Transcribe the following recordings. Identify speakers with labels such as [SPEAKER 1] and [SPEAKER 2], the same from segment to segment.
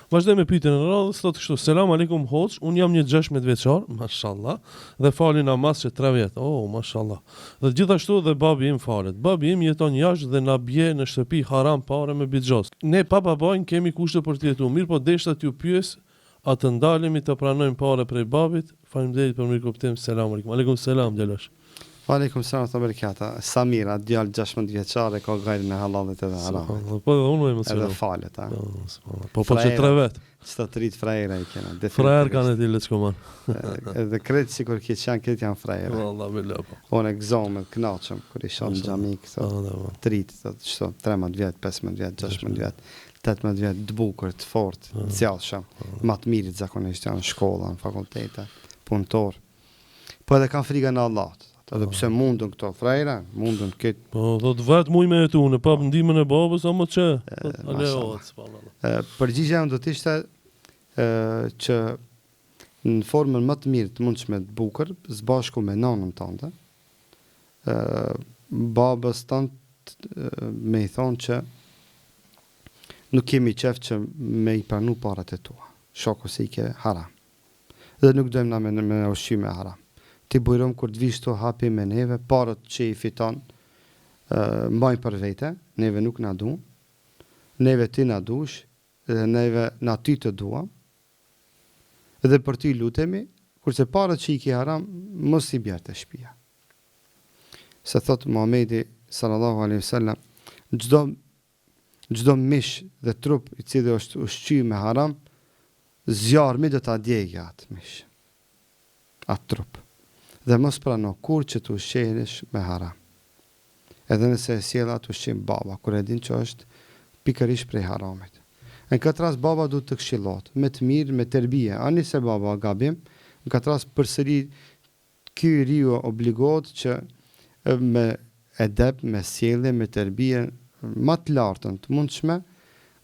[SPEAKER 1] Vazhdoj me pyetjen e radhës, thotë kështu: Selam aleikum hoç, un jam një 16 vjeçar, mashallah, dhe fali namaz që 3 vjet. Oh, mashallah. Dhe gjithashtu dhe babi im falet. Babi im jeton jashtë dhe na bie në shtëpi haram parë me bixhos. Ne pa babajn kemi kushte për të jetuar. Mirë, po deshta t'ju pyes, a të ndalemi të pranojmë parë prej babit? Faleminderit për mirëkuptim. Selam aleikum. Aleikum selam djalosh.
[SPEAKER 2] Aleikum selam të barakata. Samira, djalë 16 vjeçare, ka gajrin e halalit edhe haramit.
[SPEAKER 1] Po dhe unë më
[SPEAKER 2] Edhe falet, a.
[SPEAKER 1] Po që 3 vet.
[SPEAKER 2] Çto të rrit frajera i kena.
[SPEAKER 1] Frajer kanë ti leçkoman.
[SPEAKER 2] Edhe kretë sikur që janë frajera.
[SPEAKER 1] Vallahi me lëpo.
[SPEAKER 2] Unë egzomë të kënaqem kur i shoh në xhami këto. Të rrit, çto 13 vjet, 15 vjet, 16 vjet. 18 vjet të bukur, të fortë, të zgjashëm, më të mirë zakonisht janë në shkolla, në fakultete, punëtor. Po edhe kanë frikën e Allahut. Edhe pse mundun këto frajra, mundun këtë.
[SPEAKER 1] Po, do të vetë muj me jetu, në pa ndihmën e babës, ama që?
[SPEAKER 2] Përgjigjja do të ishte që në formën më të mirë të mundshme të bukur, së bashku me nanën tënde, babës tënd me i thonë që nuk kemi qef që me i pranu parat e tua, shoku se i ke haram. Dhe nuk dojmë na me ushqime haram. Ti bujrom kur të vish të hapi me neve, parët që i fiton, mbajnë për vete, neve nuk na du, neve ti na dush, dhe neve na ty të dua, edhe për ty lutemi, kurse parët që i ki haram, mos i bjerë të shpia. Se thot Muhamedi sallallahu alaihi wasallam, çdo mish dhe trup i cili është ushqy me haram, zjarmi do ta djegë atë mish, atë trup. Dhe mos prano kur që të ushqehesh me haram. Edhe nëse e sjell atë ushqim baba, kur e din që është pikërisht prej haramit. Në këtë rast baba duhet të këshillohet, me të mirë, me tërbije. Ani se baba gabim, në këtë rast përsëri ky riu obligohet që me edep, me sjellje, me tërbije më të lartën të mundshme,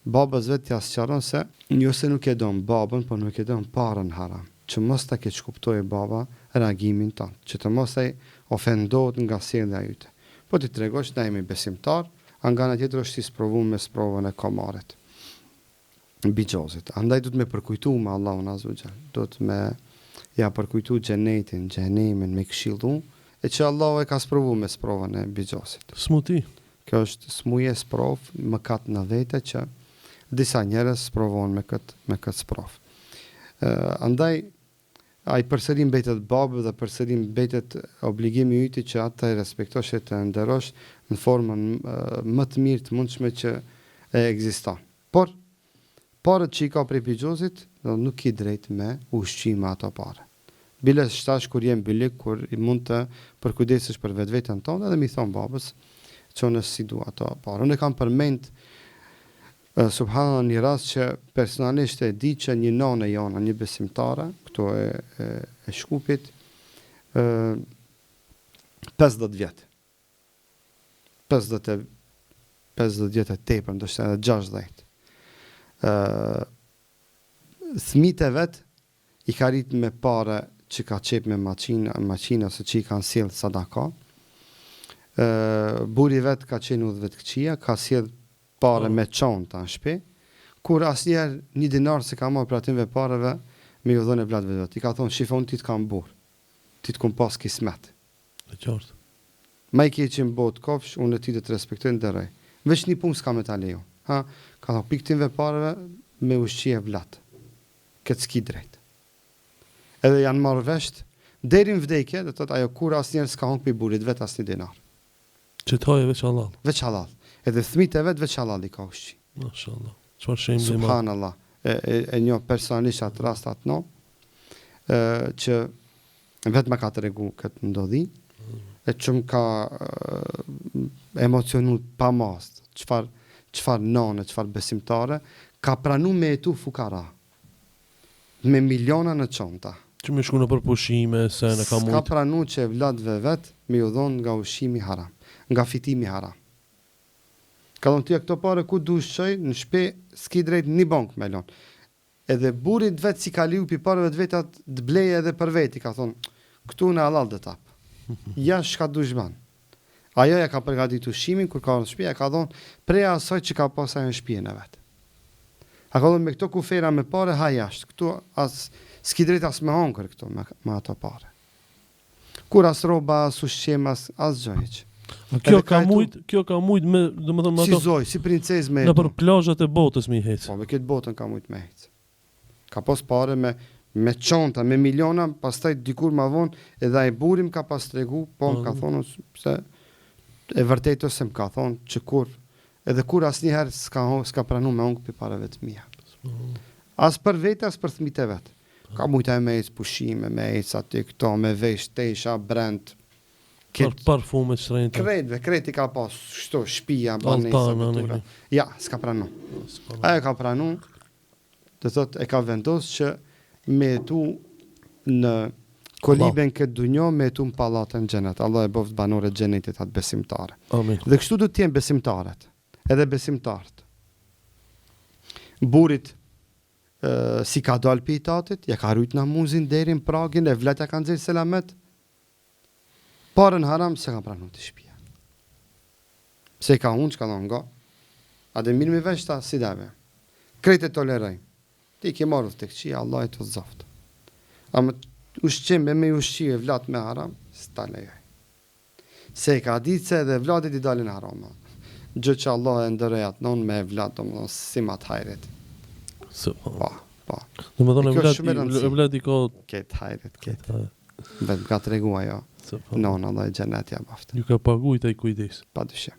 [SPEAKER 2] babas vetë t'ia sqaron se jo se nuk e don babën, por nuk e don parën haram. Që mos ta keq kuptojë baba reagimin tonë, që të mos ai ofendohet nga sjellja jote. Po ti tregosh na jemi besimtar, nga ana tjetër është i sprovuar me sprovën e komarit. Bixhozit. Andaj do të më përkujtu me Allahun azza wa jall. Do të më ja përkujtu xhenetin, xhenemin me këshillu, e që Allahu e ka sprovuar me sprovën e bixhozit.
[SPEAKER 1] Smuti.
[SPEAKER 2] Kjo është smuje sprov, mëkat në vete që disa njerëz sprovon me këtë sprov. Andaj ai përsëri mbetet babë dhe përsëri mbetet obligimi yti që atë të respektosh e të nderosh në formën më të mirë të mundshme që e ekziston. Por parët që i ka prej bixhozit, nuk i drejt me ushqime ato parë. Bile shtash kur jem bylik, kur i mund të përkujdesesh për vetveten tonë, edhe mi thon babës që unë si dua ato parë. Unë kam përmend subhanallahu një rast që personalisht e di që një nane jona, një besimtare, këto e Shkupit, 50 vjet. 50 vjet e tepër, ndoshta edhe 60. Thmit e vet i ka rit me pare që ka qep me maqina ose që i kanë sjell sadaka. Buri vet ka qenë udhvet këqia, ka sjell pare me çonta në shtëpi, kur asnjëherë një dinar se ka marrë për atyve pareve me ju dhënë vlatëve vet. I ka thonë shifon ti të kam burr. Ti të kum pas kismet.
[SPEAKER 1] E qartë.
[SPEAKER 2] Ma i keqim bot kofsh, unë ti të respektoj nderoj. Veç një punë s'ka me ta lejo. Ha, ka thonë piktinve pareve me ushqie vlat. Këtë s'ki drejt. Edhe janë marrë vesh deri në vdekje, do thotë ajo kur asnjëherë s'ka hongë pi burrit vet asnjë dinar.
[SPEAKER 1] Që të hajë veç halal.
[SPEAKER 2] Veç halal. Edhe thmit e vet veç halal i ka ushqi.
[SPEAKER 1] Mashallah. Çfarë shembull i madh.
[SPEAKER 2] Subhanallah. E një personalisht atë rast atë no, që vetë më ka tregu këtë ndodhi, e që më ka emocionu pa mast, çfarë nane, çfarë besimtare, ka pranu me jetu fukara, me miliona në çonta.
[SPEAKER 1] Që me shku në përpushime, se në ka mund.
[SPEAKER 2] Ska pranu që vlatëve vetë me ju dhonë nga ushqimi haram, nga fitimi haram. Ka thonë ty këto pare ku du shqoj, në shpe s'ki drejt një bank me lon. Edhe burit vetë si ka liu pi pareve të vetat të bleje edhe për veti, ka thonë, këtu në halal dhe tapë. Ja shka du shban. Ajo ja ka përgatit ushqimin, kur ka në shpia, ka thonë, preja asoj që ka pasaj në shpia në vetë. A ka thonë me këto kufera me pare, ha jashtë. Këtu s'ki drejt as me hongër këto me ato pare. Kur as roba, as ushqim, as gjojq.
[SPEAKER 1] Kjo ka mujt me, domethënë me
[SPEAKER 2] Si
[SPEAKER 1] ato
[SPEAKER 2] zoj, si princez me
[SPEAKER 1] në për plazhat e botës me i hec.
[SPEAKER 2] Po, me këtë botën ka mujt me hec. Ka pos pare me çonta, me miliona, pastaj dikur ma vonë, edhe ai burim ka pas tregu, po më ka thonë se e vërtetë se më ka thonë që edhe kur asnjëherë s'ka pranu me ongë për parave të mia. As për vetë, as për fëmijët e vet. Ka mujta me ec pushime, me ec aty këto, me vesh tesha, brand.
[SPEAKER 1] Për parfume të shtrenjta.
[SPEAKER 2] Kreti ka pas shto, shtëpia, banesa, vetura. Ja, s'ka pranu. Ajo ka pranu, të thot e ka vendos që me tu në koliben këtë dunjo, me tu në palatën xhenet. Allah e boft banore xhenetit atë besimtare.
[SPEAKER 1] Amin.
[SPEAKER 2] Dhe kështu do të jenë besimtarët, edhe besimtarët. Burit si ka dalë pitatit, ja ka rujt namuzin deri në pragin, e vletja ka nxjerr selamet. Parën haram se ka pranu të shtëpia. Se ka unë që ka thonë nga. A dhe mirë mi veç ta si deve. Krejt e toleroj. Ti ke marrë të këqia, Allah e të zaftë. A më ushqim me ushqime vlat me haram, s'ta lejoj. Se ka ditë se edhe vlatit i dalin haram. Gjë që Allah e ndëroj atë non me vlat, do si mat hajret. Po.
[SPEAKER 1] Domethënë vlat i ka
[SPEAKER 2] ketë hajret, ketë. Vetëm ka tregu ajo. Non, Allah e xhenet ja baftë.
[SPEAKER 1] Ju ka paguajt ai kujdes.
[SPEAKER 2] Padyshim.